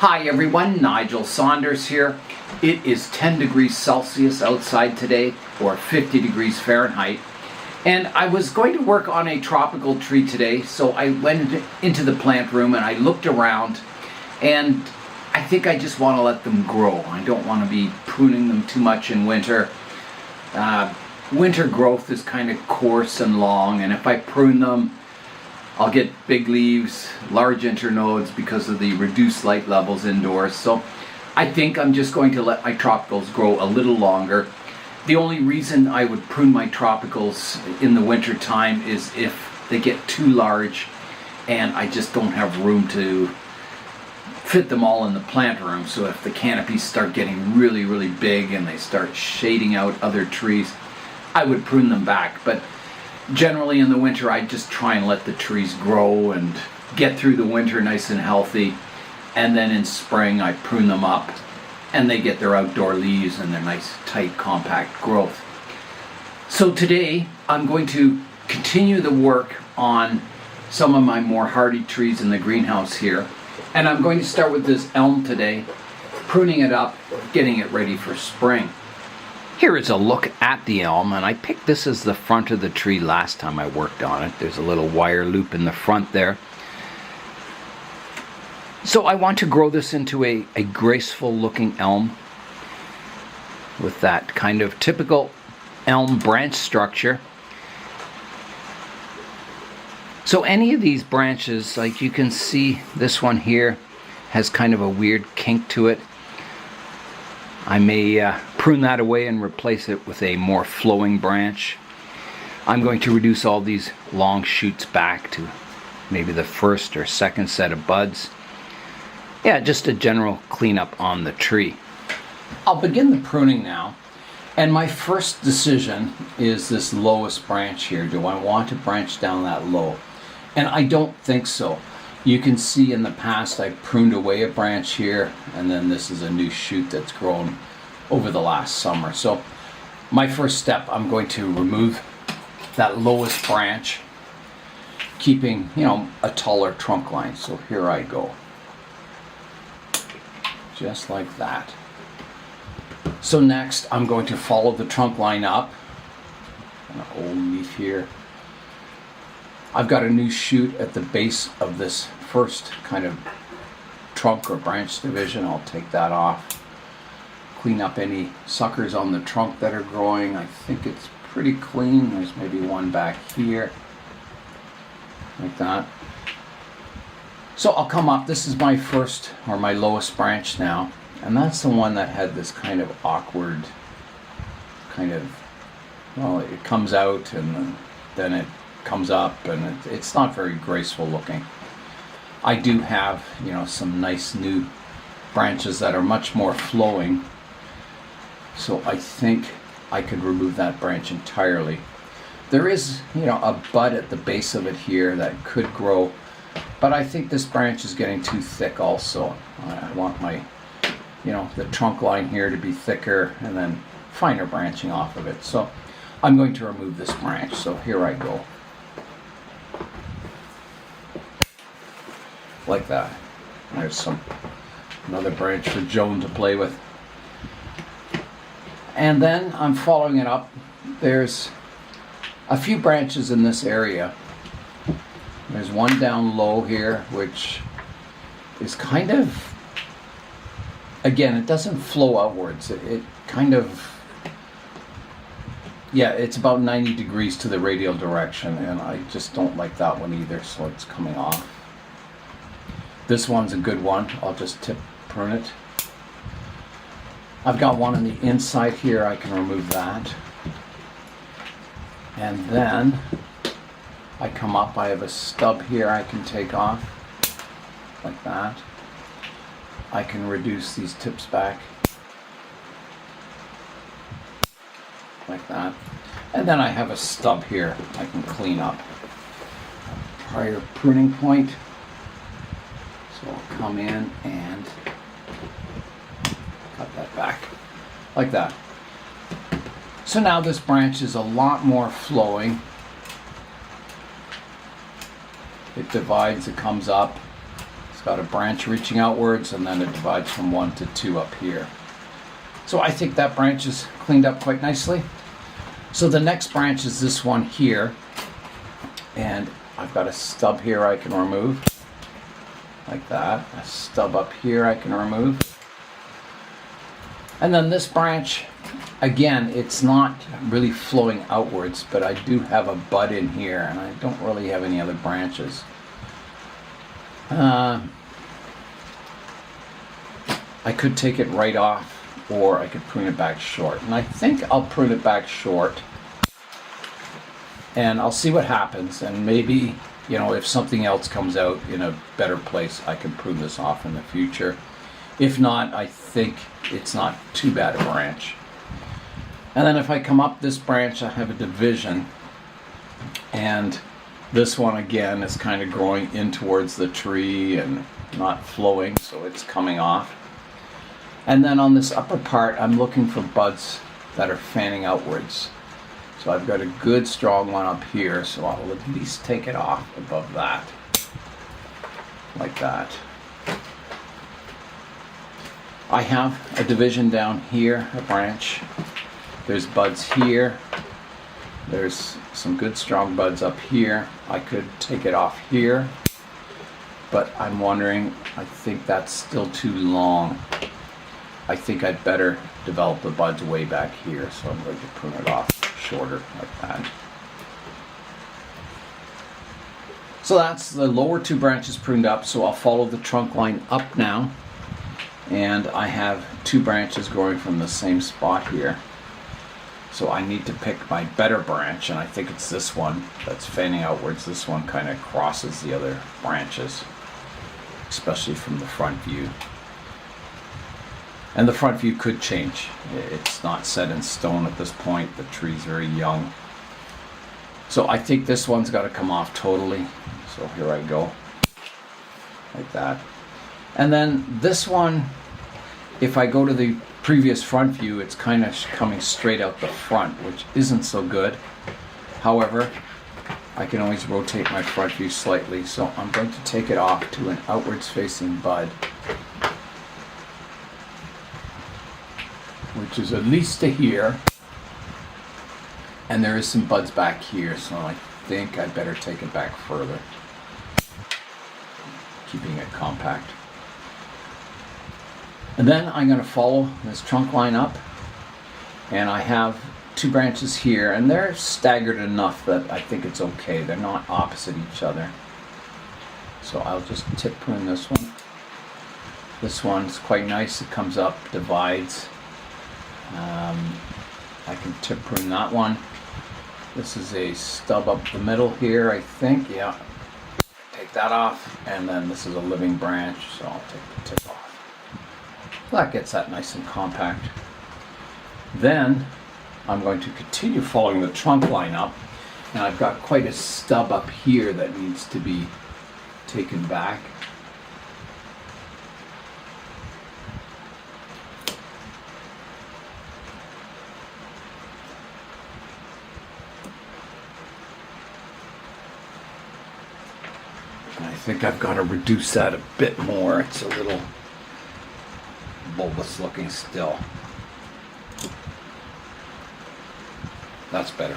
Hi everyone, Nigel Saunders here. It is 10 degrees Celsius outside today, or 50 degrees Fahrenheit. And I was going to work on a tropical tree today, so I went into the plant room and I looked around, and I think I just want to let them grow. I don't want to be pruning them too much in winter. Winter growth is kind of coarse and long, and if I prune them, I'll get big leaves, large internodes because of the reduced light levels indoors. So I think I'm just going to let my tropicals grow a little longer. The only reason I would prune my tropicals in the winter time is if they get too large and I just don't have room to fit them all in the plant room. So if the canopies start getting really, really big and they start shading out other trees, I would prune them back. But generally in the winter, I just try and let the trees grow and get through the winter nice and healthy. And then in spring, I prune them up and they get their outdoor leaves and their nice, tight, compact growth. So today, I'm going to continue the work on some of my more hardy trees in the greenhouse here. And I'm going to start with this elm today, pruning it up, getting it ready for spring. Here is a look at the elm, and I picked this as the front of the tree last time I worked on it. There's a little wire loop in the front there. So I want to grow this into a graceful looking elm with that kind of typical elm branch structure. So any of these branches, like you can see, this one here has kind of a weird kink to it. I may prune that away and replace it with a more flowing branch. I'm going to reduce all these long shoots back to maybe the first or second set of buds. Yeah, just a general cleanup on the tree. I'll begin the pruning now, and my first decision is this lowest branch here. Do I want to branch down that low? And I don't think so. You can see in the past I pruned away a branch here, and then this is a new shoot that's grown over the last summer. So my first step, I'm going to remove that lowest branch, keeping, a taller trunk line. So here I go. Just like that. So next I'm going to follow the trunk line up. An old leaf here. I've got a new shoot at the base of this first kind of trunk or branch division. I'll take that off. Clean up any suckers on the trunk that are growing. I think it's pretty clean. There's maybe one back here. Like that. So I'll come up. This is my first or my lowest branch now. And that's the one that had this kind of awkward it comes out and then it comes up, and it's not very graceful looking. I do have, some nice new branches that are much more flowing. So I think I could remove that branch entirely. There is, a bud at the base of it here that could grow, but I think this branch is getting too thick also. I want my, the trunk line here to be thicker and then finer branching off of it. So I'm going to remove this branch. So here I go. Like that. There's another branch for Joan to play with. And then I'm following it up. There's a few branches in this area. There's one down low here, which is kind of, again, it doesn't flow outwards. It kind of, it's about 90 degrees to the radial direction, and I just don't like that one either, so it's coming off. This one's a good one. I'll just prune it. I've got one on the inside here. I can remove that. And then I come up. I have a stub here I can take off. Like that. I can reduce these tips back. Like that. And then I have a stub here I can clean up. Prior pruning point. So I'll come in and cut that back, like that. So now this branch is a lot more flowing. It divides, it comes up. It's got a branch reaching outwards, and then it divides from 1 to 2 up here. So I think that branch is cleaned up quite nicely. So the next branch is this one here, and I've got a stub here I can remove, like that. A stub up here I can remove. And then this branch, again, it's not really flowing outwards, but I do have a bud in here, and I don't really have any other branches. I could take it right off, or I could prune it back short. And I think I'll prune it back short, and I'll see what happens. And maybe, you know, if something else comes out in a better place, I can prune this off in the future. If not, I think it's not too bad a branch. And then if I come up this branch, I have a division, and this one again is kind of growing in towards the tree and not flowing, so it's coming off. And then on this upper part, I'm looking for buds that are fanning outwards. So I've got a good strong one up here, so I'll at least take it off above that, like that. I have a division down here, a branch. There's buds here. There's some good strong buds up here. I could take it off here, but I'm wondering, I think that's still too long. I think I'd better develop the buds way back here, so I'm going to prune it off shorter like that. So that's the lower 2 branches pruned up, so I'll follow the trunk line up now. And I have 2 branches growing from the same spot here. So I need to pick my better branch, and I think it's this one that's fanning outwards. This one kind of crosses the other branches, especially from the front view. And the front view could change. It's not set in stone at this point. The tree's very young. So I think this one's got to come off totally. So here I go, like that. And then this one, if I go to the previous front view, it's kind of coming straight out the front, which isn't so good. However, I can always rotate my front view slightly, so I'm going to take it off to an outwards facing bud, which is at least to here. And there is some buds back here, so I think I better take it back further, keeping it compact. And then I'm going to follow this trunk line up, and I have 2 branches here, and they're staggered enough that I think it's okay. They're not opposite each other. So I'll just tip prune this one. This one's quite nice. It comes up, divides. I can tip prune that one. This is a stub up the middle here, I think. Yeah. Take that off, and then this is a living branch, so I'll take the tip off. That gets that nice and compact. Then I'm going to continue following the trunk line up, and I've got quite a stub up here that needs to be taken back. And I think I've got to reduce that a bit more. It's a little bulbous looking still. That's better.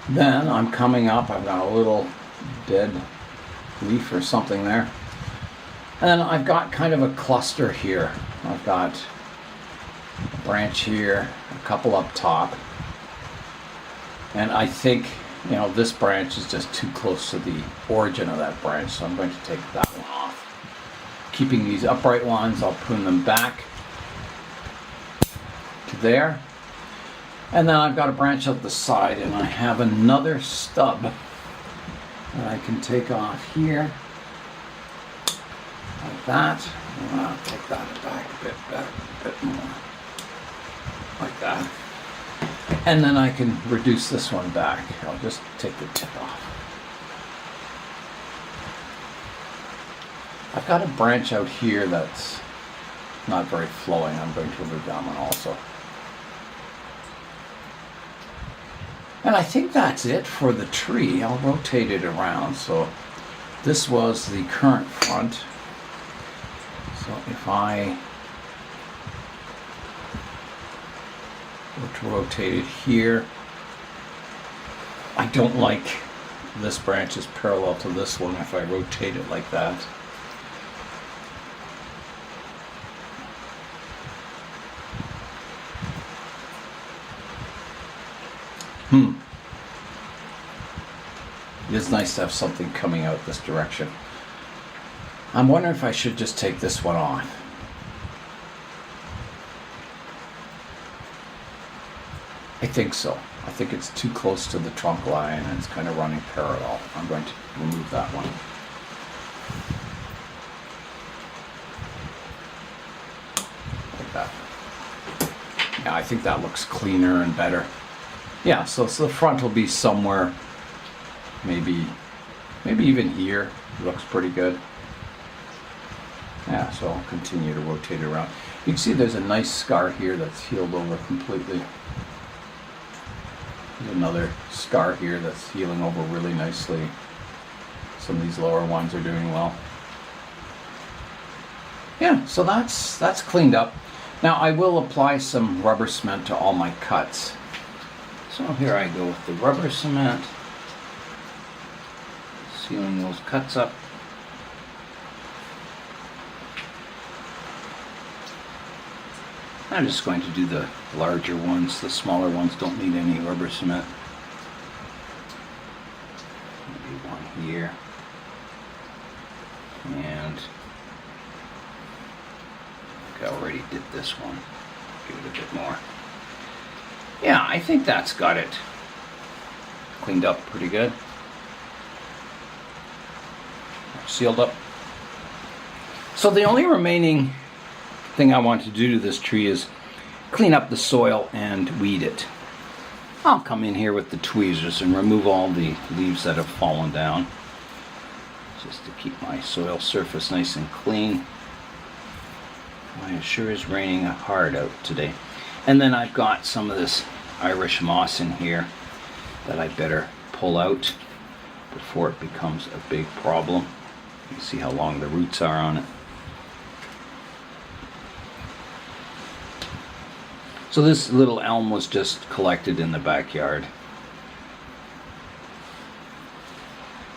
Then I'm coming up, I've got a little dead leaf or something there. And I've got kind of a cluster here. I've got a branch here, a couple up top. And I think, you know, this branch is just too close to the origin of that branch, so I'm going to take that one off. Keeping these upright ones, I'll prune them back to there. And then I've got a branch out the side, and I have another stub that I can take off here, like that. And I'll take that back a bit more, like that. And then I can reduce this one back. I'll just take the tip off. I've got a branch out here that's not very flowing. I'm going to remove that one also. And I think that's it for the tree. I'll rotate it around. So this was the current front. So if I were to rotate it here, I don't like this branch is parallel to this one if I rotate it like that. It is nice to have something coming out this direction. I'm wondering if I should just take this one on. I think so. I think it's too close to the trunk line and it's kind of running parallel. I'm going to remove that one. Like that. Yeah, I think that looks cleaner and better. Yeah, so the front will be somewhere, maybe even here. It looks pretty good. Yeah, so I'll continue to rotate it around. You can see there's a nice scar here that's healed over completely. There's another scar here that's healing over really nicely. Some of these lower ones are doing well. Yeah, so that's cleaned up. Now I will apply some rubber cement to all my cuts. So here I go with the rubber cement, sealing those cuts up. I'm just going to do the larger ones. The smaller ones don't need any rubber cement. Maybe one here. And I already did this one. Give it a bit more. Yeah, I think that's got it cleaned up pretty good. Sealed up. So the only remaining thing I want to do to this tree is clean up the soil and weed it. I'll come in here with the tweezers and remove all the leaves that have fallen down, just to keep my soil surface nice and clean. It sure is raining hard out today. And then I've got some of this Irish moss in here that I better pull out before it becomes a big problem. You can see how long the roots are on it. So this little elm was just collected in the backyard.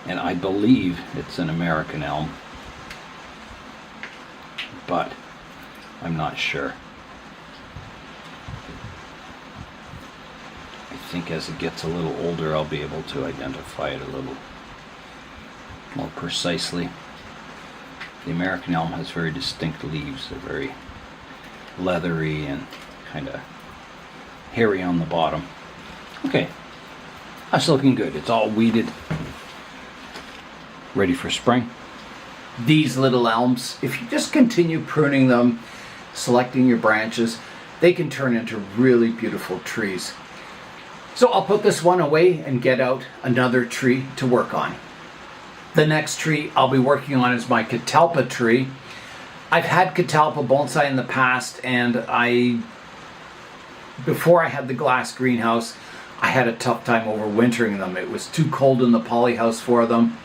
And I believe it's an American elm, but I'm not sure. I think as it gets a little older, I'll be able to identify it a little more precisely. The American elm has very distinct leaves. They're very leathery and kind of hairy on the bottom. Okay, that's looking good. It's all weeded, ready for spring. These little elms, if you just continue pruning them, selecting your branches, they can turn into really beautiful trees. So I'll put this one away and get out another tree to work on. The next tree I'll be working on is my Catalpa tree. I've had Catalpa bonsai in the past, and before I had the glass greenhouse, I had a tough time overwintering them. It was too cold in the polyhouse for them.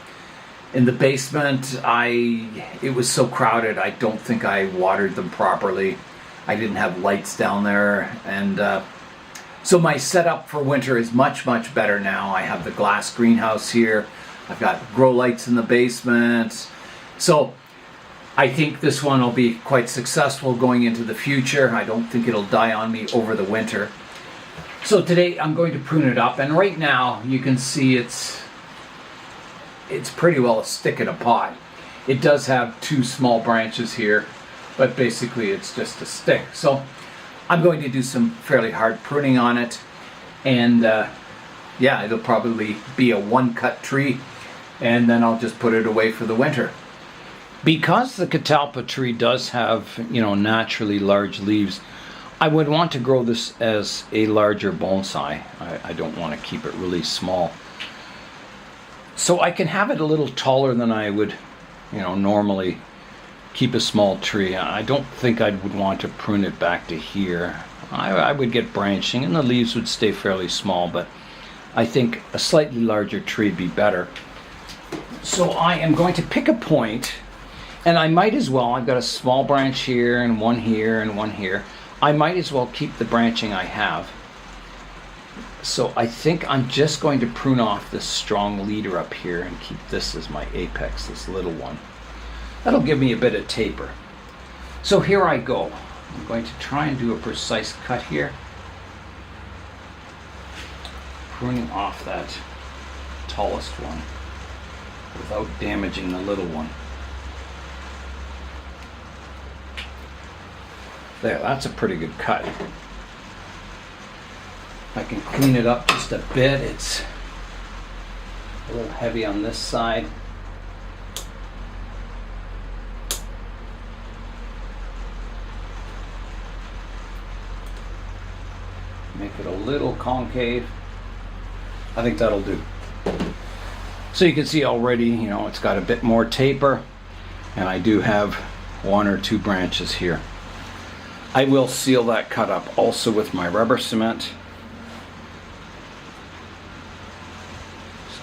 In the basement, it was so crowded, I don't think I watered them properly. I didn't have lights down there, and so my setup for winter is much, much better now. I have the glass greenhouse here. I've got grow lights in the basement. So I think this one will be quite successful going into the future. I don't think it'll die on me over the winter. So today I'm going to prune it up, and right now you can see it's pretty well a stick in a pot. It does have two small branches here, but basically it's just a stick. So I'm going to do some fairly hard pruning on it, and yeah, it'll probably be a one-cut tree, and then I'll just put it away for the winter. Because the Catalpa tree does have, naturally large leaves, I would want to grow this as a larger bonsai. I don't want to keep it really small. So I can have it a little taller than I would, normally keep a small tree. I don't think I would want to prune it back to here. I would get branching and the leaves would stay fairly small, but I think a slightly larger tree would be better. So I am going to pick a point, and I might as well, I've got a small branch here and one here and one here. I might as well keep the branching I have. So I think I'm just going to prune off this strong leader up here and keep this as my apex, this little one. That'll give me a bit of taper. So here I go. I'm going to try and do a precise cut here. Pruning off that tallest one without damaging the little one. There, that's a pretty good cut. I can clean it up just a bit. It's a little heavy on this side. Make it a little concave. I think that'll do. So you can see already, you know, it's got a bit more taper, and I do have one or two branches here. I will seal that cut up also with my rubber cement.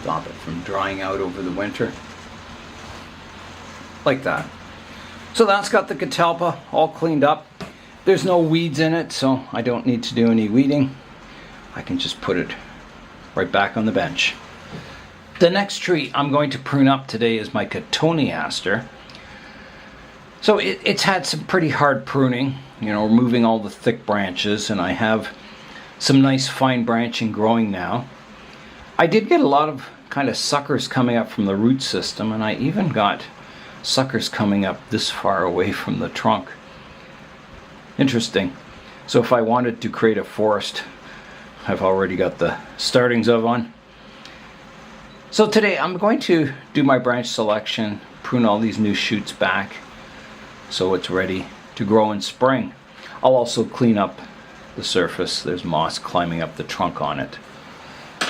Stop it from drying out over the winter. Like that. So that's got the Catalpa all cleaned up. There's no weeds in it, so I don't need to do any weeding. I can just put it right back on the bench. The next tree I'm going to prune up today is my Cotoneaster. So it's had some pretty hard pruning, you know, removing all the thick branches, and I have some nice fine branching growing now. I did get a lot of kind of suckers coming up from the root system, and I even got suckers coming up this far away from the trunk. Interesting. So if I wanted to create a forest, I've already got the startings of one. So today I'm going to do my branch selection, prune all these new shoots back so it's ready to grow in spring. I'll also clean up the surface. There's moss climbing up the trunk on it.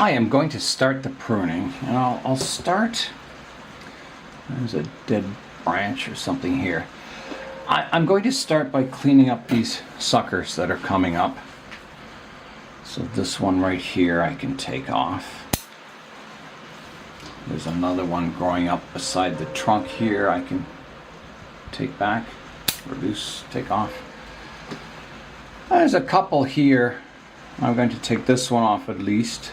I am going to start the pruning, and I'll start, there's a dead branch or something here. I'm going to start by cleaning up these suckers that are coming up. So this one right here I can take off. There's another one growing up beside the trunk here I can take back, reduce, take off. There's a couple here. I'm going to take this one off at least.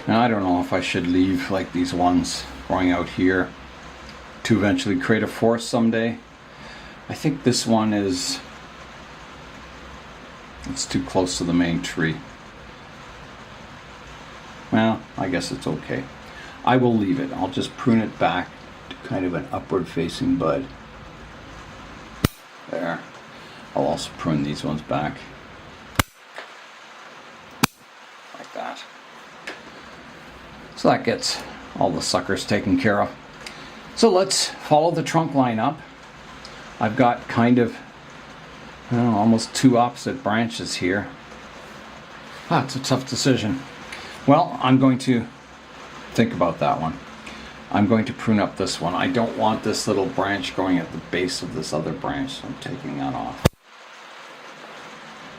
Now I don't know if I should leave like these ones growing out here to eventually create a forest someday. I think this one it's too close to the main tree. Well, I guess it's okay. I will leave it. I'll just prune it back to kind of an upward facing bud. There. I'll also prune these ones back. Like that. So that gets all the suckers taken care of. So let's follow the trunk line up. I've got kind of, I don't know, almost two opposite branches here. It's a tough decision. Well, I'm going to think about that one. I'm going to prune up this one. I don't want this little branch growing at the base of this other branch, so I'm taking that off.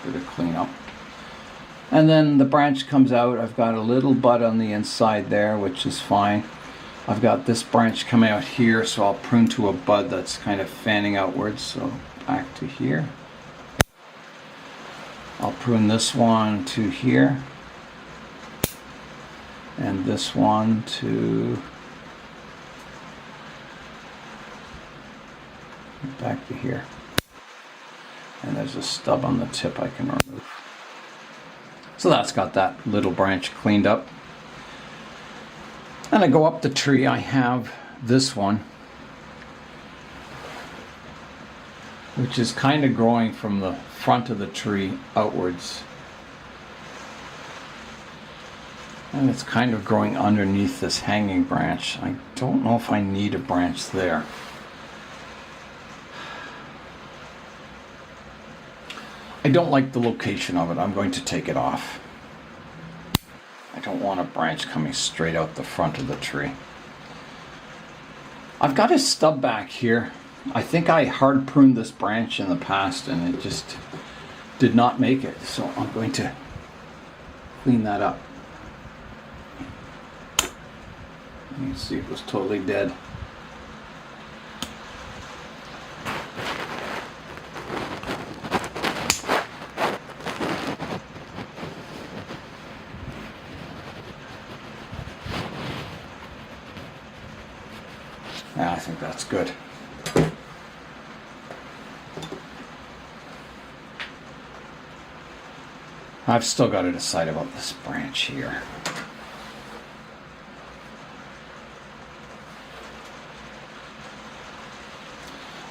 Bit of cleanup. And then the branch comes out. I've got a little bud on the inside there, which is fine. I've got this branch coming out here, so I'll prune to a bud that's kind of fanning outwards. So back to here. I'll prune this one to here. And this one to back to here. And there's a stub on the tip I can remove. So that's got that little branch cleaned up. And I go up the tree, I have this one, which is kind of growing from the front of the tree outwards. And it's kind of growing underneath this hanging branch. I don't know if I need a branch there. I don't like the location of it. I'm going to take it off. I don't want a branch coming straight out the front of the tree. I've got a stub back here. I think I hard pruned this branch in the past and it just did not make it. So I'm going to clean that up. You can see it was totally dead. Yeah, I think that's good. I've still got to decide about this branch here.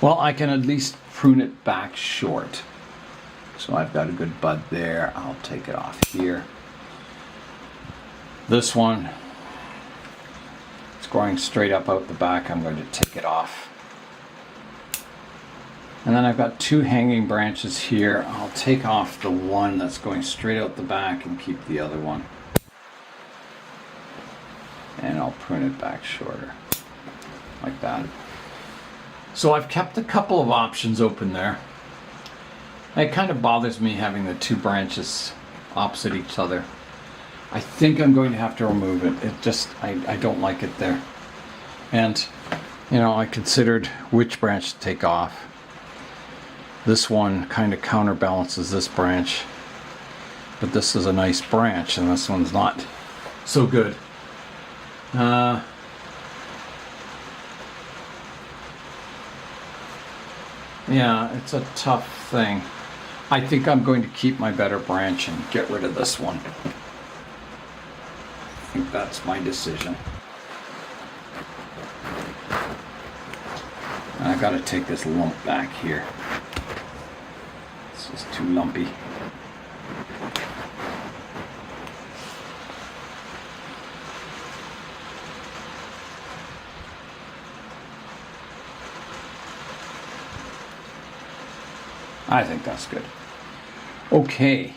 Well, I can at least prune it back short. So I've got a good bud there. I'll take it off here. This one, it's growing straight up out the back. I'm going to take it off. And then I've got two hanging branches here. I'll take off the one that's going straight out the back and keep the other one. And I'll prune it back shorter, like that. So I've kept a couple of options open there. It kind of bothers me having the two branches opposite each other. I think I'm going to have to remove it. It just, I don't like it there. And, you know, I considered which branch to take off. This one kind of counterbalances this branch, but this is a nice branch and this one's not so good. Yeah, it's a tough thing. I think I'm going to keep my better branch and get rid of this one. I think that's my decision. And I got to take this lump back here. It's too lumpy. I think that's good. Okay,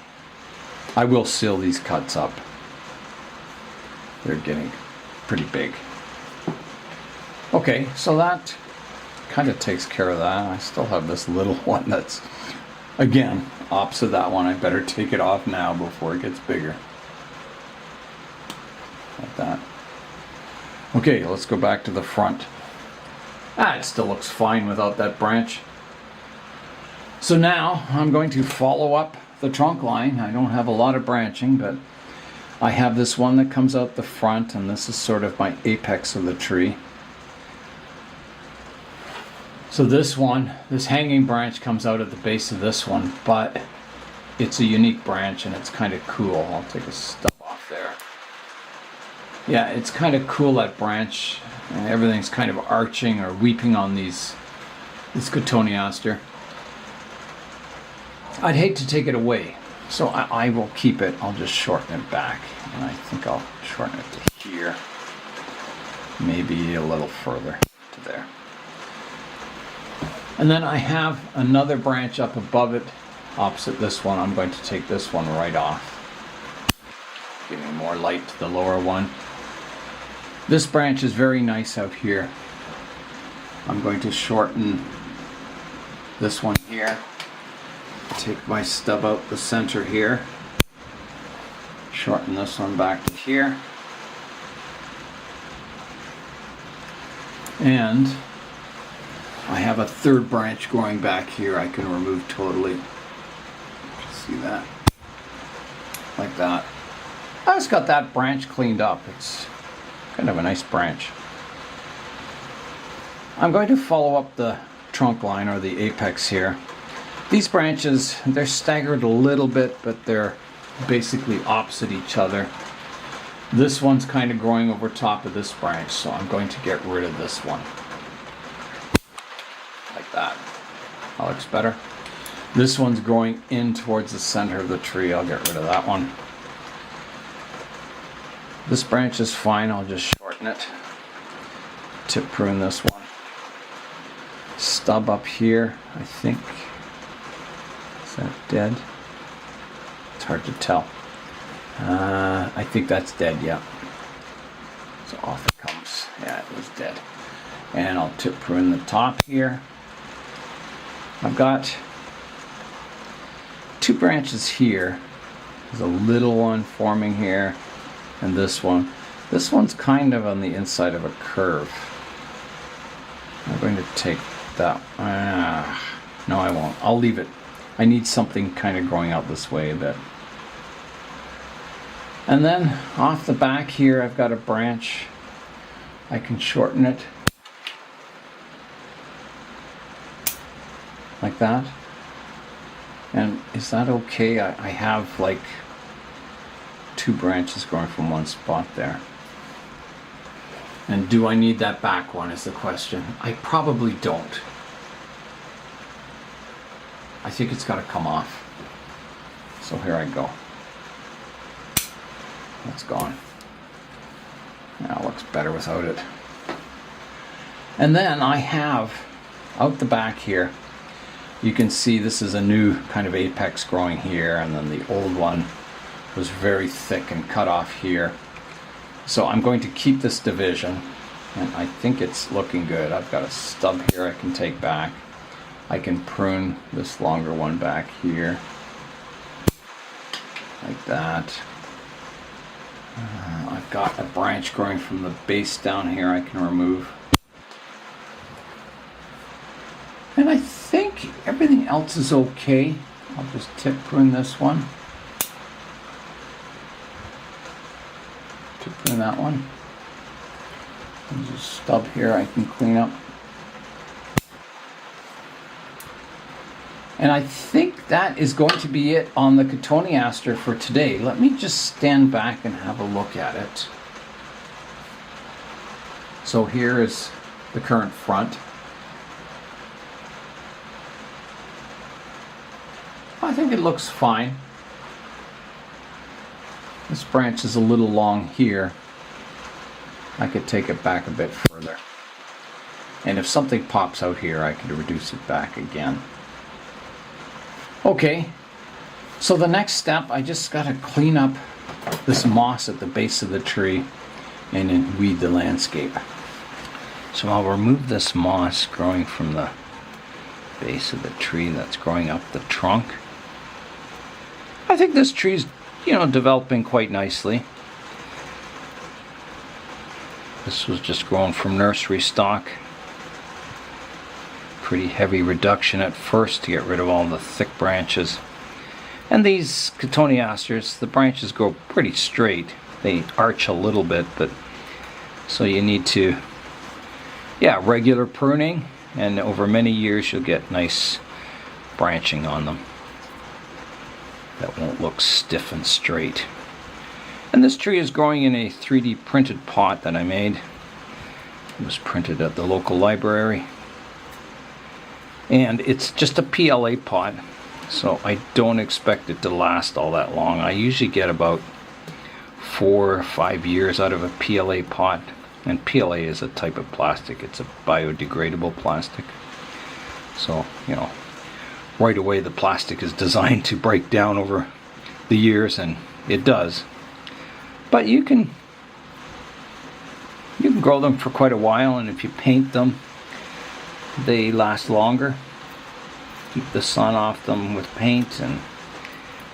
I will seal these cuts up. They're getting pretty big. Okay, so that kind of takes care of that. I still have this little one that's, again, opposite that one. I better take it off now before it gets bigger. Like that. Okay, let's go back to the front. It still looks fine without that branch. So now I'm going to follow up the trunk line. I don't have a lot of branching, but I have this one that comes out the front, and this is sort of my apex of the tree. So this one, this hanging branch comes out at the base of this one, but it's a unique branch and it's kind of cool. I'll take a stub off there. Yeah, it's kind of cool, that branch. And everything's kind of arching or weeping on this Cotoneaster. I'd hate to take it away, so I will keep it. I'll just shorten it back, and I think I'll shorten it to here, maybe a little further to there. And then I have another branch up above it, opposite this one. I'm going to take this one right off, giving more light to the lower one. This branch is very nice out here. I'm going to shorten this one here. Take my stub out the center here, shorten this one back to here, and I have a third branch going back here I can remove totally. See that? Like that. I just got that branch cleaned up. It's kind of a nice branch. I'm going to follow up the trunk line, or the apex here. These branches, they're staggered a little bit, but they're basically opposite each other. This one's kind of growing over top of this branch, so I'm going to get rid of this one. Like that. That looks better. This one's growing in towards the center of the tree. I'll get rid of that one. This branch is fine. I'll just shorten it to prune this one. Stub up here, I think. Is that dead? It's hard to tell. I think that's dead, yeah. So off it comes. Yeah, it was dead. And I'll tip prune the top here. I've got two branches here. There's a little one forming here, and this one. This one's kind of on the inside of a curve. I'm going to take that. No, I won't. I'll leave it. I need something kind of growing out this way a bit. And then off the back here, I've got a branch. I can shorten it like that. And is that okay? I have like 2 branches growing from one spot there. And do I need that back one is the question. I probably don't. I think it's got to come off. So here I go. That's gone. Now it looks better without it. And then I have out the back here, you can see this is a new kind of apex growing here, and then the old one was very thick and cut off here. So I'm going to keep this division, and I think it's looking good. I've got a stub here I can take back. I can prune this longer one back here, like that. I've got a branch growing from the base down here I can remove. And I think everything else is okay. I'll just tip prune this one. Tip prune that one. There's a stub here I can clean up. And I think that is going to be it on the Cotoneaster for today. Let me just stand back and have a look at it. So here is the current front. I think it looks fine. This branch is a little long here. I could take it back a bit further. And if something pops out here, I could reduce it back again. Okay, so the next step, I just got to clean up this moss at the base of the tree and then weed the landscape. So I'll remove this moss growing from the base of the tree that's growing up the trunk. I think this tree's, developing quite nicely. This was just grown from nursery stock. Pretty heavy reduction at first to get rid of all the thick branches. And these Cotoneasters, the branches grow pretty straight. They arch a little bit, but so you need to, regular pruning, and over many years you'll get nice branching on them that won't look stiff and straight. And this tree is growing in a 3D printed pot that I made. It was printed at the local library. And it's just a PLA pot, so I don't expect it to last all that long. I usually get about 4 or 5 years out of a PLA pot. And PLA is a type of plastic. It's a biodegradable plastic. So, right away the plastic is designed to break down over the years, and it does. But you can grow them for quite a while, and if you paint them, they last longer. Keep the sun off them with paint and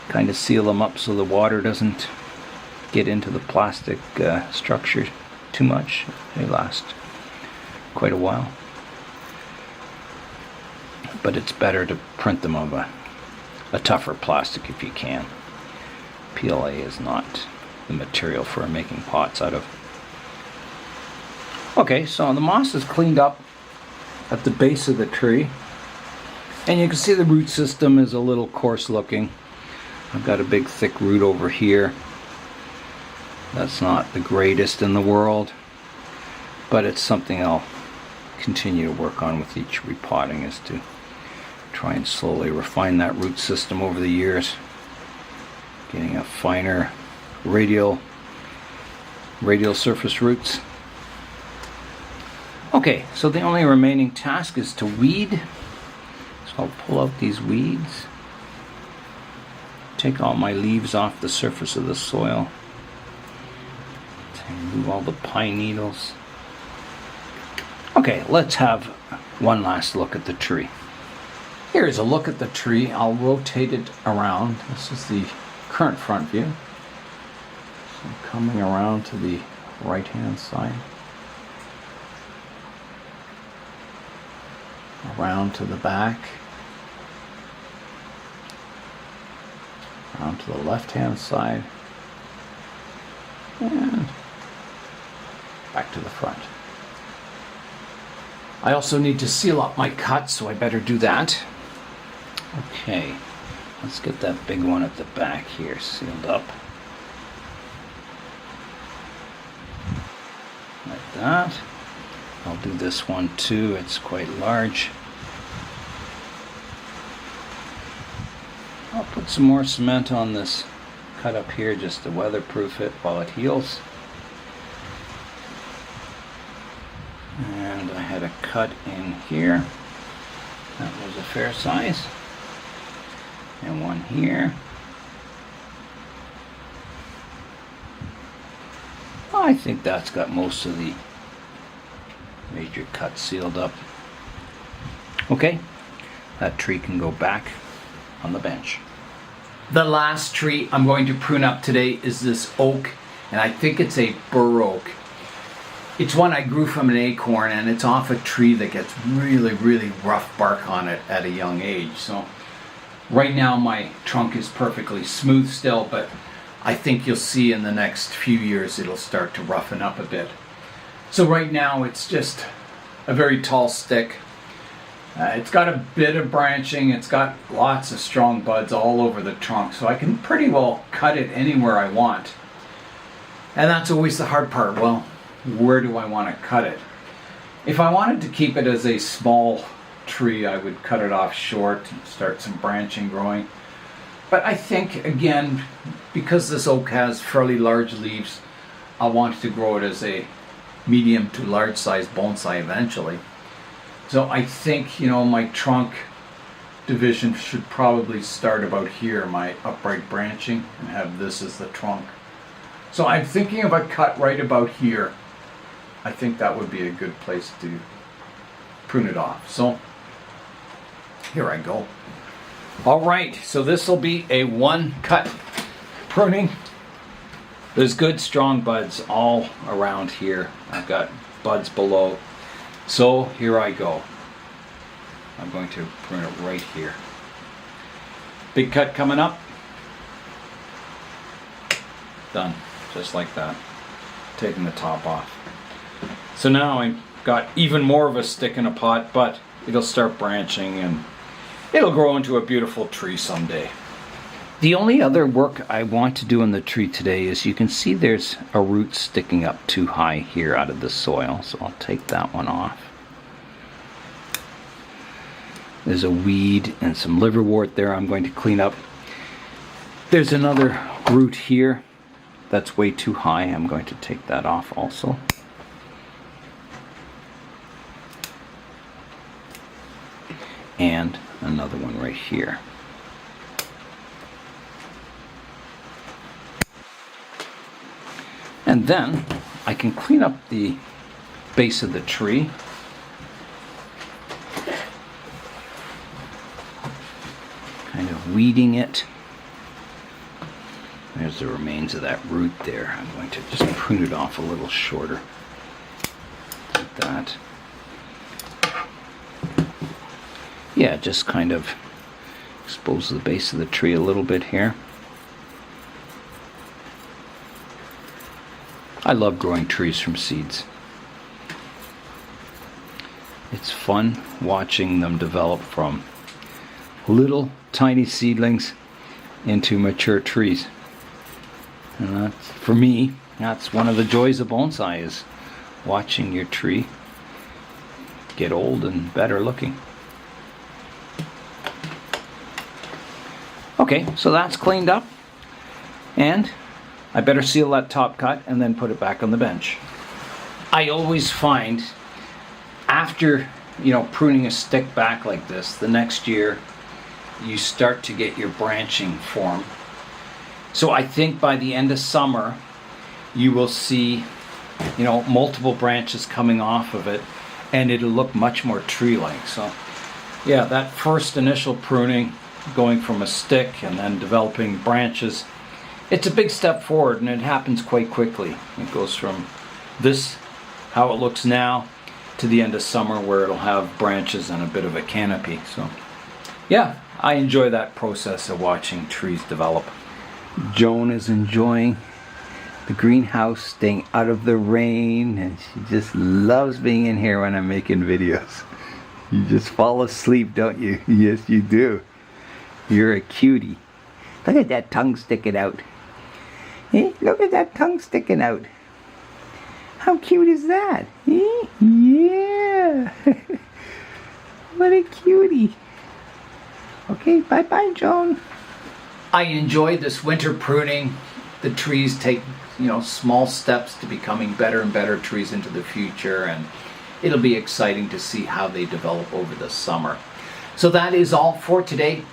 kind of seal them up so the water doesn't get into the plastic structure too much. They last quite a while. But it's better to print them of a tougher plastic if you can. PLA is not the material for making pots out of. Okay, so the moss is cleaned up at the base of the tree, and you can see the root system is a little coarse looking. I've got a big thick root over here. That's not the greatest in the world, but it's something I'll continue to work on with each repotting, is to try and slowly refine that root system over the years, getting a finer radial surface roots. Okay, so the only remaining task is to weed. So I'll pull out these weeds, take all my leaves off the surface of the soil, remove all the pine needles. Okay, let's have one last look at the tree. Here's a look at the tree. I'll rotate it around. This is the current front view. So coming around to the right hand side. Around to the back. Around to the left hand side. And back to the front. I also need to seal up my cut, so I better do that. Okay, let's get that big one at the back here sealed up. Like that. I'll do this one too, it's quite large. I'll put some more cement on this cut up here just to weatherproof it while it heals. And I had a cut in here. That was a fair size. And one here. I think that's got most of the major cuts sealed up. Okay, that tree can go back on the bench. The last tree I'm going to prune up today is this oak, and I think it's a bur oak. It's one I grew from an acorn, and it's off a tree that gets really, really rough bark on it at a young age. So right now my trunk is perfectly smooth still, but I think you'll see in the next few years it'll start to roughen up a bit. So right now it's just a very tall stick. It's got a bit of branching, it's got lots of strong buds all over the trunk, so I can pretty well cut it anywhere I want. And that's always the hard part. Well, where do I want to cut it? If I wanted to keep it as a small tree, I would cut it off short and start some branching growing. But I think, again, because this oak has fairly large leaves, I want to grow it as a medium to large size bonsai eventually. So I think, my trunk division should probably start about here, my upright branching, and have this as the trunk. So I'm thinking of a cut right about here. I think that would be a good place to prune it off. So here I go. All right, so this will be a one cut pruning. There's good strong buds all around here. I've got buds below. So here I go. I'm going to prune it right here. Big cut coming up. Done, just like that. Taking the top off. So now I've got even more of a stick in a pot, but it'll start branching and it'll grow into a beautiful tree someday. The only other work I want to do on the tree today is you can see there's a root sticking up too high here out of the soil, so I'll take that one off. There's a weed and some liverwort there I'm going to clean up. There's another root here that's way too high. I'm going to take that off also. And another one right here. And then I can clean up the base of the tree. Kind of weeding it. There's the remains of that root there. I'm going to just prune it off a little shorter. Like that. Yeah, just kind of expose the base of the tree a little bit here. I love growing trees from seeds. It's fun watching them develop from little tiny seedlings into mature trees. And that's, for me, that's one of the joys of bonsai, is watching your tree get old and better looking. Okay, so that's cleaned up, and I better seal that top cut and then put it back on the bench. I always find after, pruning a stick back like this, the next year you start to get your branching form. So I think by the end of summer you will see, multiple branches coming off of it, and it'll look much more tree-like. So yeah, that first initial pruning, going from a stick and then developing branches, it's a big step forward, and it happens quite quickly. It goes from this, how it looks now, to the end of summer where it'll have branches and a bit of a canopy. So yeah, I enjoy that process of watching trees develop. Joan is enjoying the greenhouse, staying out of the rain, and she just loves being in here when I'm making videos. You just fall asleep, don't you? Yes, you do. You're a cutie. Look at that tongue sticking out. Eh? Look at that tongue sticking out. How cute is that? Eh? Yeah. What a cutie. Okay, bye-bye, Joan. I enjoyed this winter pruning. The trees take, small steps to becoming better and better trees into the future, and it'll be exciting to see how they develop over the summer. So that is all for today.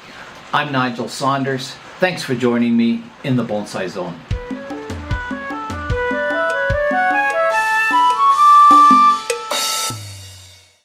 I'm Nigel Saunders. Thanks for joining me in the Bonsai Zone.